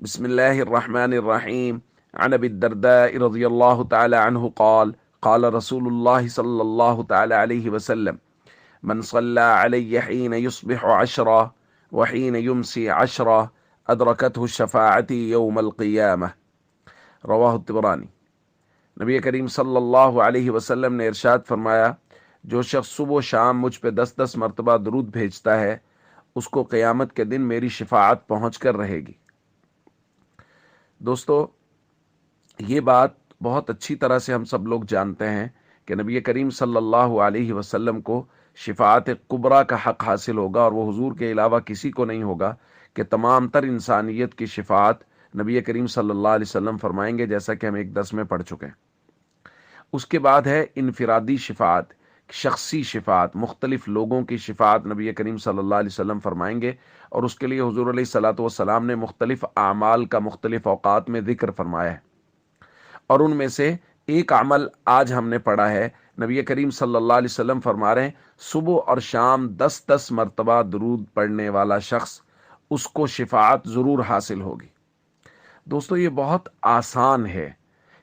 بسم الله الرحمن الرحيم. عن أبي الدرداء رضي الله تعالى عنه قال قال رسول الله صلى الله تعالى عليه وسلم: من صلى علي حين يصبح 10 وحين يمسي 10 أدركته الشفاعة يوم القيامة. رواہ الطبرانی۔ نبی کریم صلی اللہ علیہ وسلم نے ارشاد فرمایا، جو شخص صبح و شام مجھ پہ 10 مرتبہ درود بھیجتا ہے اس کو قیامت کے دن میری شفاعت پہنچ کر رہے گی۔ دوستو، یہ بات بہت اچھی طرح سے ہم سب لوگ جانتے ہیں کہ نبی کریم صلی اللہ علیہ وسلم کو شفاعت کبریٰ کا حق حاصل ہوگا، اور وہ حضور کے علاوہ کسی کو نہیں ہوگا کہ تمام تر انسانیت کی شفاعت نبی کریم صلی اللہ علیہ وسلم فرمائیں گے، جیسا کہ ہم ایک درس میں پڑھ چکے ہیں۔ اس کے بعد ہے انفرادی شفاعت، شخصی شفاعت، مختلف لوگوں کی شفاعت نبی کریم صلی اللہ علیہ وسلم فرمائیں گے، اور اس کے لیے حضور علیہ الصلوۃ والسلام نے مختلف اعمال کا مختلف اوقات میں ذکر فرمایا ہے، اور ان میں سے ایک عمل آج ہم نے پڑھا ہے۔ نبی کریم صلی اللہ علیہ وسلم فرما رہے ہیں، صبح اور شام 10 مرتبہ درود پڑھنے والا شخص، اس کو شفاعت ضرور حاصل ہوگی۔ دوستو، یہ بہت آسان ہے،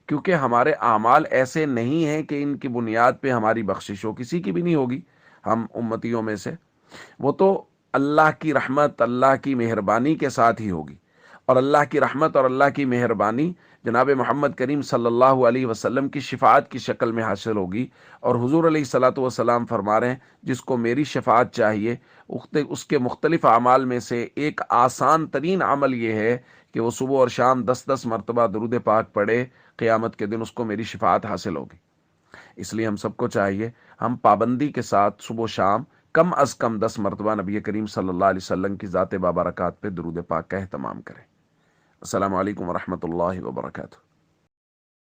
کیونکہ ہمارے اعمال ایسے نہیں ہیں کہ ان کی بنیاد پہ ہماری بخشش ہو، کسی کی بھی نہیں ہوگی ہم امتیوں میں سے، وہ تو اللہ کی رحمت، اللہ کی مہربانی کے ساتھ ہی ہوگی، اور اللہ کی رحمت اور اللہ کی مہربانی جناب محمد کریم صلی اللہ علیہ وسلم کی شفاعت کی شکل میں حاصل ہوگی۔ اور حضور علیہ الصلوۃ والسلام فرما رہے ہیں، جس کو میری شفاعت چاہیے، اس کے مختلف اعمال میں سے ایک آسان ترین عمل یہ ہے کہ وہ صبح اور شام 10 مرتبہ درود پاک پڑھے، قیامت کے دن اس کو میری شفاعت حاصل ہوگی۔ اس لیے ہم سب کو چاہیے ہم پابندی کے ساتھ صبح و شام کم از کم 10 مرتبہ نبی کریم صلی اللہ علیہ وسلم کی ذات بابرکات پہ درود پاک کا اہتمام کریں۔ السلام علیکم ورحمۃ اللہ وبرکاتہ۔